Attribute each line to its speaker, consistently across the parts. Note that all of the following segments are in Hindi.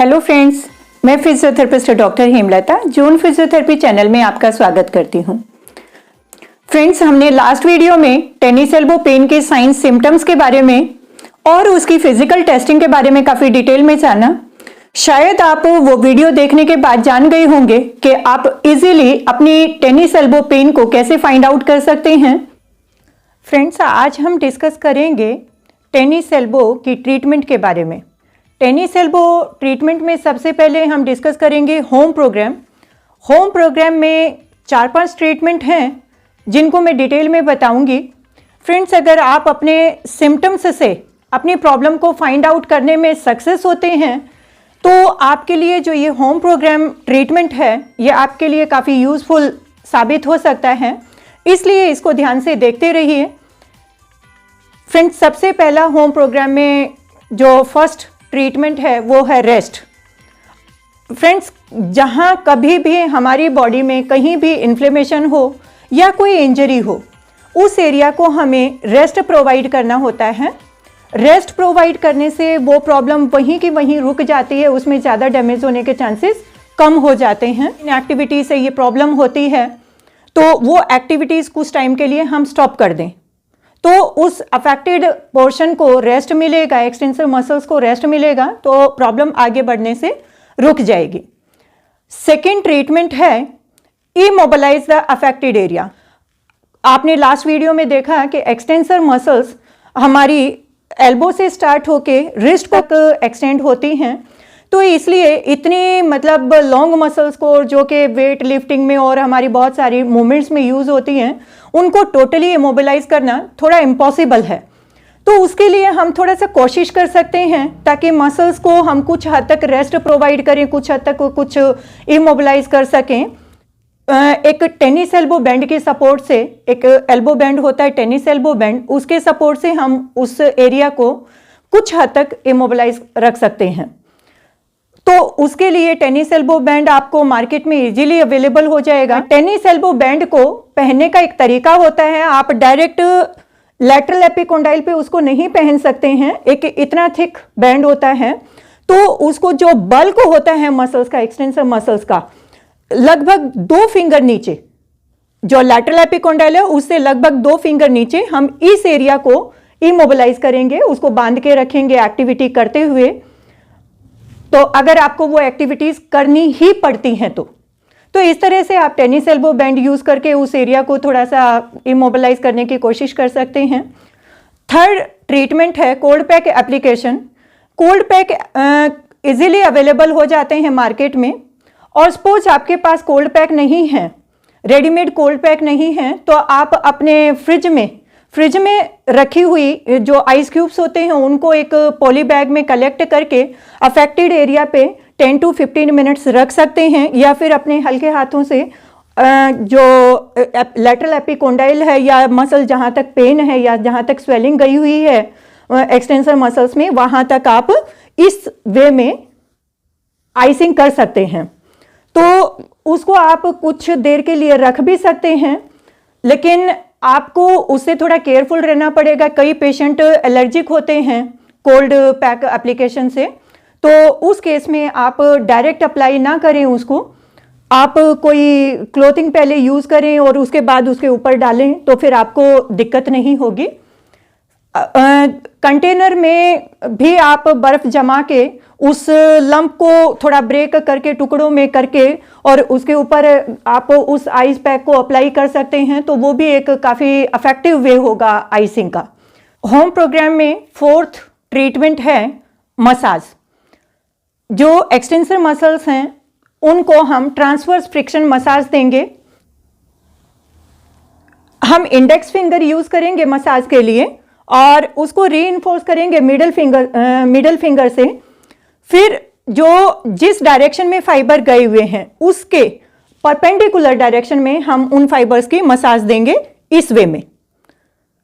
Speaker 1: हेलो फ्रेंड्स, मैं फिजियोथेरेपिस्ट डॉक्टर हेमलता जून फिजियोथेरेपी चैनल में आपका स्वागत करती हूं। फ्रेंड्स, हमने लास्ट वीडियो में टेनिस एल्बो पेन के साइंस सिम्टम्स के बारे में और उसकी फिजिकल टेस्टिंग के बारे में काफी डिटेल में जाना। शायद आप वो वीडियो देखने के बाद जान गए होंगे कि आप इजीली अपनी टेनिस एल्बो पेन को कैसे फाइंड आउट कर सकते हैं। फ्रेंड्स, आज हम डिस्कस करेंगे टेनिस एल्बो की ट्रीटमेंट के बारे में। टेनिस एल्बो ट्रीटमेंट में सबसे पहले हम डिस्कस करेंगे होम प्रोग्राम। होम प्रोग्राम में 4-5 ट्रीटमेंट हैं जिनको मैं डिटेल में बताऊंगी। फ्रेंड्स, अगर आप अपने सिम्टम्स से अपनी प्रॉब्लम को फाइंड आउट करने में सक्सेस होते हैं तो आपके लिए जो ये होम प्रोग्राम ट्रीटमेंट है ये आपके लिए काफ़ी यूज़फुल साबित हो सकता है, इसलिए इसको ध्यान से देखते रहिए। फ्रेंड्स, सबसे पहला होम प्रोग्राम में जो फर्स्ट ट्रीटमेंट है वो है रेस्ट। फ्रेंड्स, जहाँ कभी भी हमारी बॉडी में कहीं भी इन्फ्लेमेशन हो या कोई इंजरी हो उस एरिया को हमें रेस्ट प्रोवाइड करना होता है। रेस्ट प्रोवाइड करने से वो प्रॉब्लम वहीं की वहीं रुक जाती है, उसमें ज़्यादा डैमेज होने के चांसेस कम हो जाते हैं। इन एक्टिविटी से ये प्रॉब्लम होती है तो वो एक्टिविटीज़ कुछ टाइम के लिए हम स्टॉप कर दें तो उस अफेक्टेड पोर्शन को रेस्ट मिलेगा, एक्सटेंसर मसल्स को रेस्ट मिलेगा तो प्रॉब्लम आगे बढ़ने से रुक जाएगी। सेकेंड ट्रीटमेंट है इमोबिलाइज द अफेक्टेड एरिया। आपने लास्ट वीडियो में देखा कि एक्सटेंसर मसल्स हमारी एल्बो से स्टार्ट होके रिस्ट तक एक्सटेंड होती हैं, तो इसलिए इतनी लॉन्ग मसल्स को जो कि वेट लिफ्टिंग में और हमारी बहुत सारी मूवमेंट्स में यूज़ होती हैं उनको टोटली इमोबिलाइज करना थोड़ा इम्पॉसिबल है। तो उसके लिए हम थोड़ा सा कोशिश कर सकते हैं ताकि मसल्स को हम कुछ हद तक रेस्ट प्रोवाइड करें, कुछ हद तक कुछ इमोबिलाइज कर सकें। एक टेनिस एल्बो बैंड के सपोर्ट से, एक एल्बो बैंड होता है टेनिस एल्बो बैंड, उसके सपोर्ट से हम उस एरिया को कुछ हद तक इमोबिलाइज रख सकते हैं। तो उसके लिए टेनिस एल्बो बैंड आपको मार्केट में इजीली अवेलेबल हो जाएगा। टेनिस एल्बो बैंड को पहनने का एक तरीका होता है, आप डायरेक्ट लैटरल एपिकोंडाइल पे उसको नहीं पहन सकते हैं। एक इतना थिक बैंड होता है तो उसको जो बल्क होता है मसल्स का, एक्सटेंसर मसल्स का, लगभग 2 फिंगर नीचे, जो लैटरल एपिकोंडाइल है उससे लगभग 2 फिंगर नीचे हम इस एरिया को इमोबिलाइज करेंगे, उसको बांध के रखेंगे एक्टिविटी करते हुए। तो अगर आपको वो एक्टिविटीज करनी ही पड़ती हैं तो इस तरह से आप टेनिस एल्बो बैंड यूज करके उस एरिया को थोड़ा सा इमोबिलाइज करने की कोशिश कर सकते हैं। थर्ड ट्रीटमेंट है cold pack application. Cold pack easily available हो जाते हैं मार्केट में, और सपोज आपके पास कोल्ड पैक नहीं है, रेडीमेड कोल्ड पैक नहीं है, तो आप अपने फ्रिज में रखी हुई जो आइस क्यूब्स होते हैं उनको एक पॉली बैग में कलेक्ट करके अफेक्टेड एरिया पे 10 to 15 मिनट्स रख सकते हैं, या फिर अपने हल्के हाथों से जो लैटरल एपिकोंडाइल है या मसल जहाँ तक पेन है या जहाँ तक स्वेलिंग गई हुई है एक्सटेंसर मसल्स में, वहाँ तक आप इस वे में आइसिंग कर सकते हैं। तो उसको आप कुछ देर के लिए रख भी सकते हैं, लेकिन आपको उससे थोड़ा केयरफुल रहना पड़ेगा। कई पेशेंट एलर्जिक होते हैं कोल्ड पैक एप्लीकेशन से, तो उस केस में आप डायरेक्ट अप्लाई ना करें उसको, आप कोई क्लोथिंग पहले यूज़ करें और उसके बाद उसके ऊपर डालें तो फिर आपको दिक्कत नहीं होगी। कंटेनर में भी आप बर्फ़ जमा के उस लंप को थोड़ा ब्रेक करके टुकड़ों में करके और उसके ऊपर आप उस आइस पैक को अप्लाई कर सकते हैं, तो वो भी एक काफ़ी इफेक्टिव वे होगा आइसिंग का। होम प्रोग्राम में फोर्थ ट्रीटमेंट है मसाज। जो एक्सटेंसर मसल्स हैं उनको हम ट्रांसवर्स फ्रिक्शन मसाज देंगे। हम इंडेक्स फिंगर यूज़ करेंगे मसाज के लिए और उसको रीइंफोर्स करेंगे मिडल फिंगर से। फिर जो जिस डायरेक्शन में फाइबर गए हुए हैं उसके परपेंडिकुलर डायरेक्शन में हम उन फाइबर्स की मसाज देंगे। इस वे में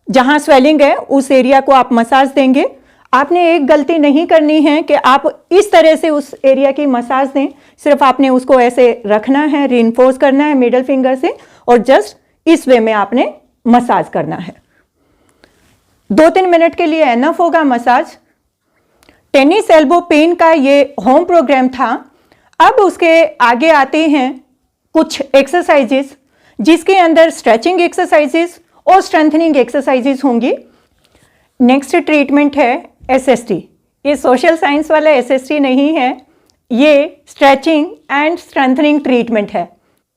Speaker 1: जहां स्वेलिंग है उस एरिया को आप मसाज देंगे। आपने एक गलती नहीं करनी है कि आप इस तरह से उस एरिया की मसाज दें, सिर्फ आपने उसको ऐसे रखना है, रीइंफोर्स करना है मिडल फिंगर से और जस्ट इस वे में आपने मसाज करना है। 2-3 मिनट के लिए एनफ होगा मसाज। टेनिस एल्बो पेन का ये होम प्रोग्राम था। अब उसके आगे आते हैं कुछ एक्सरसाइजेस जिसके अंदर स्ट्रेचिंग एक्सरसाइजेस और स्ट्रेंथनिंग एक्सरसाइजेस होंगी। नेक्स्ट ट्रीटमेंट है एसएसटी। ये सोशल साइंस वाला एसएसटी नहीं है, ये स्ट्रेचिंग एंड स्ट्रेंथनिंग ट्रीटमेंट है।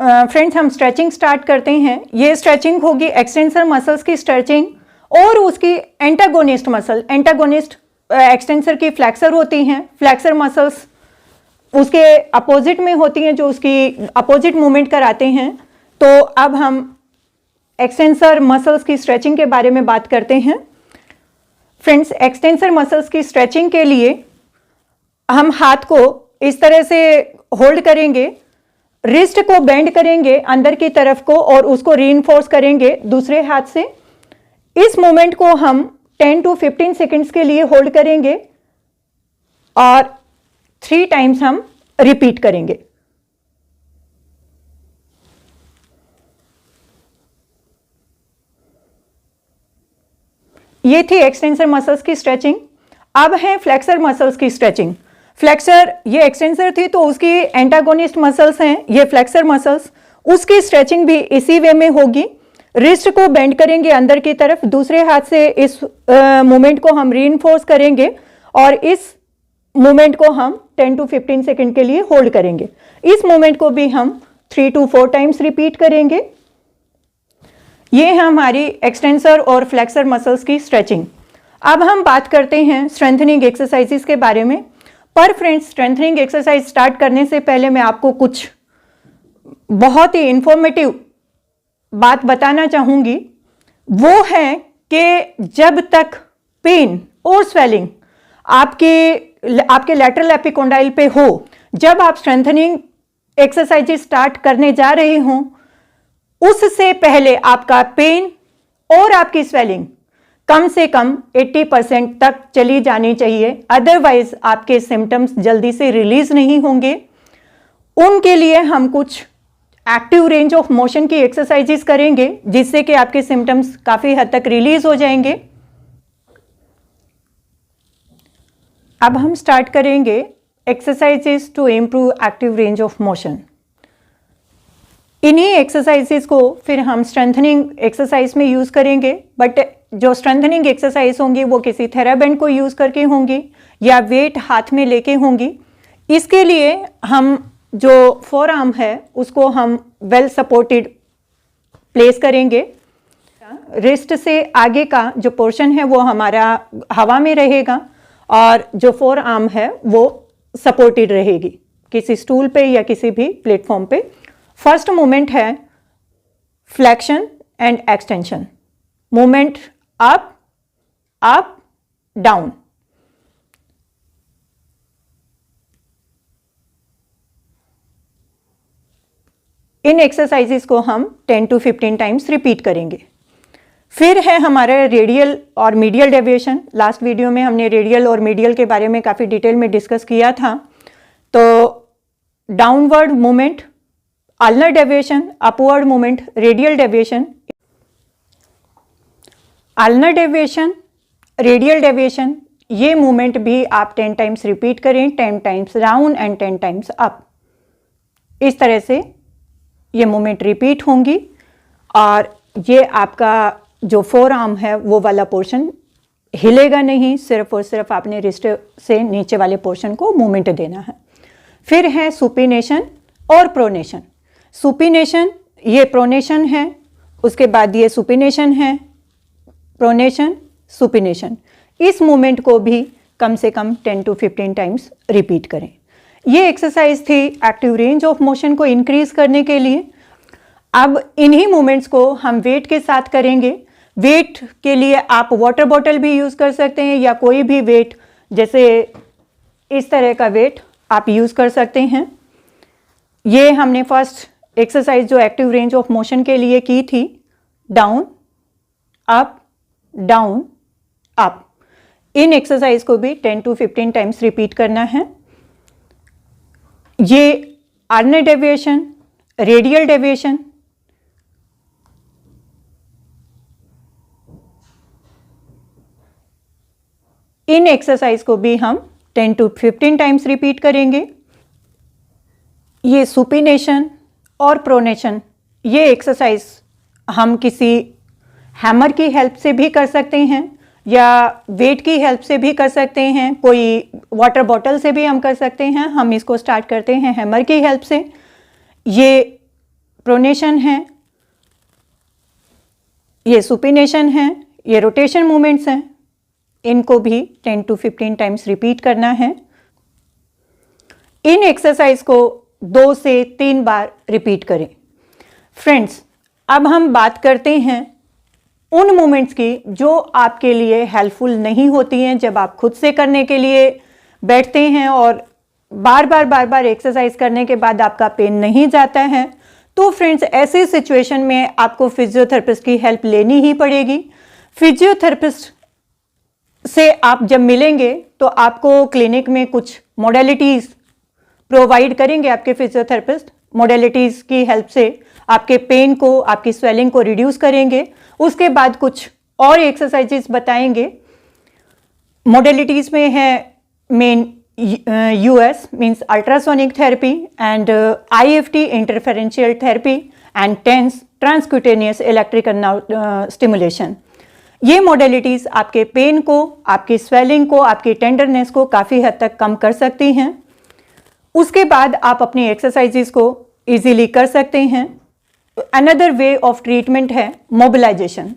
Speaker 1: फ्रेंड्स, हम स्ट्रेचिंग स्टार्ट करते हैं। ये स्ट्रेचिंग होगी एक्सटेंसर मसल्स की स्ट्रेचिंग और उसकी एंटागोनिस्ट मसल। एंटागोनिस्ट एक्सटेंसर की फ्लैक्सर होती हैं, फ्लैक्सर मसल्स उसके अपोजिट में होती हैं जो उसकी अपोजिट मूवमेंट कराते हैं। तो अब हम एक्सटेंसर मसल्स की स्ट्रेचिंग के बारे में बात करते हैं। फ्रेंड्स, एक्सटेंसर मसल्स की स्ट्रेचिंग के लिए हम हाथ को इस तरह से होल्ड करेंगे, रिस्ट को बेंड करेंगे अंदर की तरफ को और उसको रीइंफोर्स करेंगे दूसरे हाथ से। इस मूवमेंट को हम 10 to 15 सेकेंड्स के लिए होल्ड करेंगे और 3 टाइम्स हम रिपीट करेंगे। ये थी एक्सटेंसर मसल्स की स्ट्रेचिंग। अब है फ्लेक्सर मसल्स की स्ट्रेचिंग। फ्लेक्सर, ये एक्सटेंसर थी तो उसकी एंटागोनिस्ट मसल्स हैं ये फ्लेक्सर मसल्स, उसकी स्ट्रेचिंग भी इसी वे में होगी। रिस्ट को बेंड करेंगे अंदर की तरफ, दूसरे हाथ से इस मूवमेंट को हम रीइंफोर्स करेंगे और इस मूवमेंट को हम 10 to 15 सेकेंड के लिए होल्ड करेंगे। इस मूवमेंट को भी हम 3 to 4 टाइम्स रिपीट करेंगे। ये है हमारी एक्सटेंसर और फ्लेक्सर मसल्स की स्ट्रेचिंग। अब हम बात करते हैं स्ट्रेंथनिंग एक्सरसाइजेस के बारे में। पर फ्रेंड्स, स्ट्रेंथनिंग एक्सरसाइज स्टार्ट करने से पहले मैं आपको कुछ बहुत ही इंफॉर्मेटिव बात बताना चाहूंगी। वो है कि जब तक पेन और स्वेलिंग आपके लैटरल एपिकोंडाइल पे हो, जब आप स्ट्रेंथनिंग एक्सरसाइजेस स्टार्ट करने जा रहे हों, उससे पहले आपका पेन और आपकी स्वेलिंग कम से कम 80% तक चली जानी चाहिए। अदरवाइज आपके सिम्टम्स जल्दी से रिलीज नहीं होंगे। उनके लिए हम कुछ एक्टिव रेंज ऑफ मोशन की एक्सरसाइजेस करेंगे जिससे कि आपके सिम्टम्स काफी हद तक रिलीज हो जाएंगे। अब हम स्टार्ट करेंगे exercises to improve active range of motion. इन्हीं एक्सरसाइजेस को फिर हम स्ट्रेंथनिंग एक्सरसाइज में यूज करेंगे, बट जो स्ट्रेंथनिंग एक्सरसाइज होंगी वो किसी थेराबैंड को यूज करके होंगी या वेट हाथ में लेके होंगी। इसके लिए हम जो फोर आर्म है उसको हम वेल सपोर्टेड प्लेस करेंगे। रिस्ट से आगे का जो पोर्शन है वो हमारा हवा में रहेगा और जो फोर आर्म है वो सपोर्टेड रहेगी किसी स्टूल पे या किसी भी प्लेटफॉर्म पे। फर्स्ट मूवमेंट है flexion and extension. Movement up up down. In exercises को हम 10 to 15 टाइम्स रिपीट करेंगे। फिर है हमारा रेडियल और मीडियल डेविएशन। लास्ट वीडियो में हमने रेडियल और मीडियल के बारे में काफ़ी डिटेल में डिस्कस किया था। तो downward movement, ulnar deviation, upward movement, radial deviation. Ulnar deviation, radial deviation, ये मूवमेंट भी आप 10 टाइम्स रिपीट करें, 10 times down and 10 times up. इस तरह से ये मूवमेंट रिपीट होंगी और ये आपका जो फोर आर्म है वो वाला पोर्शन हिलेगा नहीं, सिर्फ और सिर्फ आपने रिस्ट से नीचे वाले पोर्शन को मूवमेंट देना है। फिर है सुपिनेशन और प्रोनेशन। सुपिनेशन, ये प्रोनेशन है, उसके बाद ये सुपिनेशन है, प्रोनेशन, सुपिनेशन। इस मूवमेंट को भी कम से कम 10 to 15 टाइम्स रिपीट करें। ये एक्सरसाइज थी एक्टिव रेंज ऑफ मोशन को इंक्रीज करने के लिए। अब इन्हीं मूवमेंट्स को हम वेट के साथ करेंगे। वेट के लिए आप वाटर बॉटल भी यूज़ कर सकते हैं या कोई भी वेट, जैसे इस तरह का वेट आप यूज़ कर सकते हैं। ये हमने फर्स्ट एक्सरसाइज जो एक्टिव रेंज ऑफ मोशन के लिए की थी, डाउन अप डाउन अप। इन एक्सरसाइज को भी 10 to 15 टाइम्स रिपीट करना है। ये अल्नर डेविएशन, रेडियल डेविएशन, इन एक्सरसाइज को भी हम 10 to 15 टाइम्स रिपीट करेंगे। ये सुपिनेशन और प्रोनेशन, ये एक्सरसाइज हम किसी हैमर की हेल्प से भी कर सकते हैं या वेट की हेल्प से भी कर सकते हैं, कोई वाटर बॉटल से भी हम कर सकते हैं। हम इसको स्टार्ट करते हैं हैमर की हेल्प से। ये प्रोनेशन है, ये सुपिनेशन है, ये रोटेशन मूवमेंट्स हैं। इनको भी 10 to 15 टाइम्स रिपीट करना है। इन एक्सरसाइज को 2 से 3 बार रिपीट करें। फ्रेंड्स, अब हम बात करते हैं उन मूवमेंट्स की जो आपके लिए हेल्पफुल नहीं होती हैं जब आप खुद से करने के लिए बैठते हैं और बार बार एक्सरसाइज करने के बाद आपका पेन नहीं जाता है। तो फ्रेंड्स, ऐसी सिचुएशन में आपको फिजियोथेरेपिस्ट की हेल्प लेनी ही पड़ेगी। फिजियोथेरेपिस्ट से आप जब मिलेंगे तो आपको क्लिनिक में कुछ मोडेलिटीज़ प्रोवाइड करेंगे आपके फिजियोथेरेपिस्ट। मोडेलिटीज़ की हेल्प से आपके पेन को, आपकी स्वेलिंग को रिड्यूस करेंगे। उसके बाद कुछ और एक्सरसाइजेस बताएंगे। मोडेलिटीज़ में है main US means ultrasonic therapy and IFT interferential therapy and TENS transcutaneous electrical stimulation. ये मोडेलिटीज़ आपके पेन को, आपकी स्वेलिंग को, आपकी टेंडरनेस को काफ़ी हद तक कम कर सकती हैं। उसके बाद आप अपनी एक्सरसाइजेस को इजीली कर सकते हैं। अनदर वे ऑफ ट्रीटमेंट है मोबिलाइजेशन।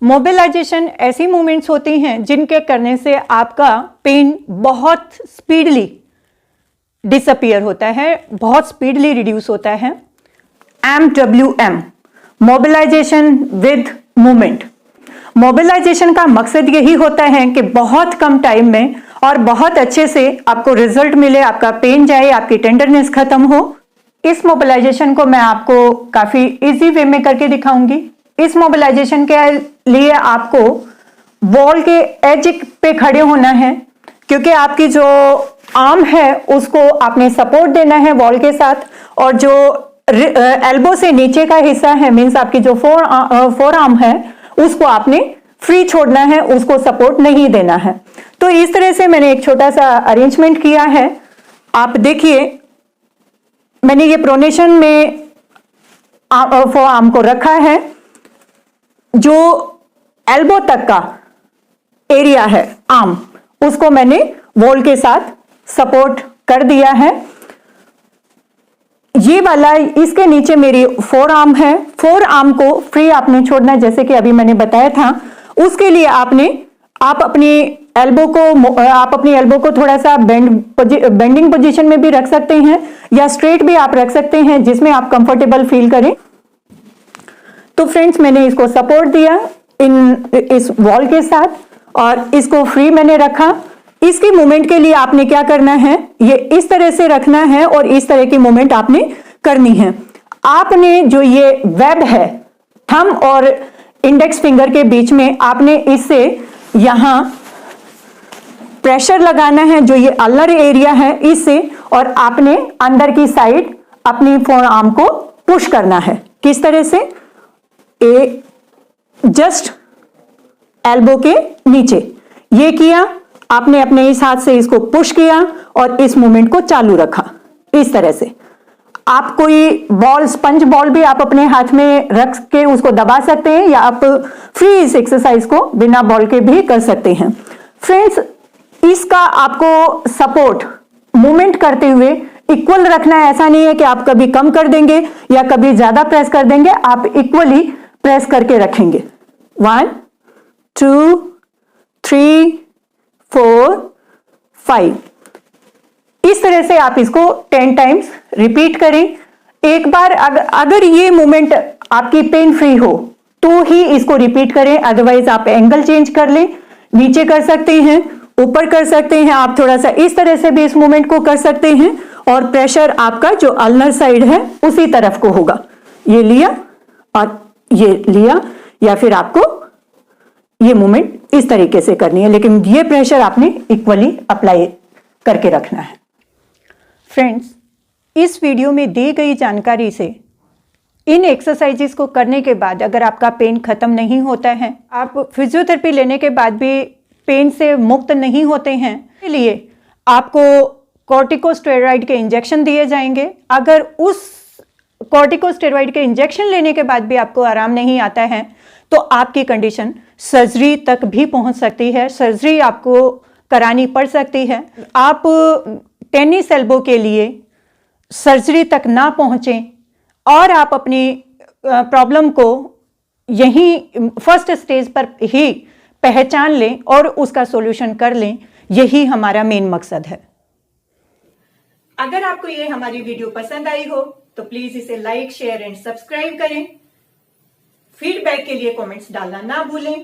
Speaker 1: मोबिलाइजेशन ऐसी मूवमेंट्स होती हैं जिनके करने से आपका पेन बहुत स्पीडली डिसअपियर होता है, बहुत स्पीडली रिड्यूस होता है। MWM, mobilisation with movement. Mobilisation का मकसद यही होता है कि बहुत कम टाइम में और बहुत अच्छे से आपको रिजल्ट मिले, आपका पेन जाए, आपकी टेंडरनेस खत्म हो। इस मोबिलाइजेशन को मैं आपको काफ़ी इजी वे में करके दिखाऊंगी। इस मोबिलाइजेशन के लिए आपको वॉल के एज पे खड़े होना है, क्योंकि आपकी जो आर्म है उसको आपने सपोर्ट देना है वॉल के साथ, और जो एल्बो से नीचे का हिस्सा है मीन्स आपकी जो फोर आर्म है उसको आपने फ्री छोड़ना है, उसको सपोर्ट नहीं देना है। तो इस तरह से मैंने एक छोटा सा अरेंजमेंट किया है। आप देखिए, मैंने ये प्रोनेशन में फोर आर्म को रखा है। जो एल्बो तक का एरिया है आर्म, उसको मैंने वॉल के साथ सपोर्ट कर दिया है। ये वाला, इसके नीचे मेरी फोर आर्म है। फोर आर्म को फ्री आपने छोड़ना है, जैसे कि अभी मैंने बताया था। उसके लिए आप अपनी एल्बो को थोड़ा सा बेंडिंग पोजीशन में भी रख सकते हैं या स्ट्रेट भी आप रख सकते हैं, जिसमें आप कंफर्टेबल फील करें। तो फ्रेंड्स, मैंने इसको सपोर्ट दिया इस वॉल के साथ और इसको फ्री मैंने रखा। इसकी मूवमेंट के लिए आपने क्या करना है, ये इस तरह से रखना है और इस तरह की मूवमेंट आपने करनी है। आपने जो ये वेब है थंब और इंडेक्स फिंगर के बीच में, आपने इससे यहां प्रेशर लगाना है, जो ये अल्नर एरिया है इससे, और आपने अंदर की साइड अपनी फोर आर्म को पुश करना है। किस तरह से, जस्ट एल्बो के नीचे ये किया आपने, अपने इस हाथ से इसको पुश किया और इस मूवमेंट को चालू रखा। इस तरह से आप कोई बॉल, स्पंज बॉल भी आप अपने हाथ में रख के उसको दबा सकते हैं, या आप फ्री इस एक्सरसाइज को बिना बॉल के भी कर सकते हैं। फ्रेंड्स, इसका आपको सपोर्ट मूवमेंट करते हुए इक्वल रखना है। ऐसा नहीं है कि आप कभी कम कर देंगे या कभी ज्यादा प्रेस कर देंगे, आप इक्वली प्रेस करके रखेंगे। 1 2 3 4 5। इस तरह से आप इसको 10 टाइम्स रिपीट करें। एक बार अगर ये मूवमेंट आपकी पेन फ्री हो तो ही इसको रिपीट करें, अदरवाइज आप एंगल चेंज कर लें, नीचे कर सकते हैं, ऊपर कर सकते हैं, आप थोड़ा सा इस तरह से भी इस मूवमेंट को कर सकते हैं, और प्रेशर आपका जो अल्नर साइड है उसी तरफ को होगा। ये लिया और ये लिया, या फिर आपको ये मूवमेंट इस तरीके से करनी है, लेकिन ये प्रेशर आपने इक्वली अप्लाई करके रखना है। फ्रेंड्स, इस वीडियो में दी गई जानकारी से इन एक्सरसाइजेस को करने के बाद अगर आपका पेन खत्म नहीं होता है, आप फिजियोथेरेपी लेने के बाद भी पेन से मुक्त नहीं होते हैं, इसलिए आपको कॉर्टिकोस्टेरॉइड के इंजेक्शन दिए जाएंगे। अगर उस कॉर्टिकोस्टेरॉइड के इंजेक्शन लेने के बाद भी आपको आराम नहीं आता है तो आपकी कंडीशन सर्जरी तक भी पहुंच सकती है, सर्जरी आपको करानी पड़ सकती है। आप टेनिस एल्बो के लिए सर्जरी तक ना पहुंचें और आप अपनी प्रॉब्लम को यहीं फर्स्ट स्टेज पर ही पहचान लें और उसका सॉल्यूशन कर लें, यही हमारा मेन मकसद है। अगर आपको ये हमारी वीडियो पसंद आई हो तो प्लीज इसे लाइक, शेयर एंड सब्सक्राइब करें। फीडबैक के लिए कमेंट्स डालना ना भूलें।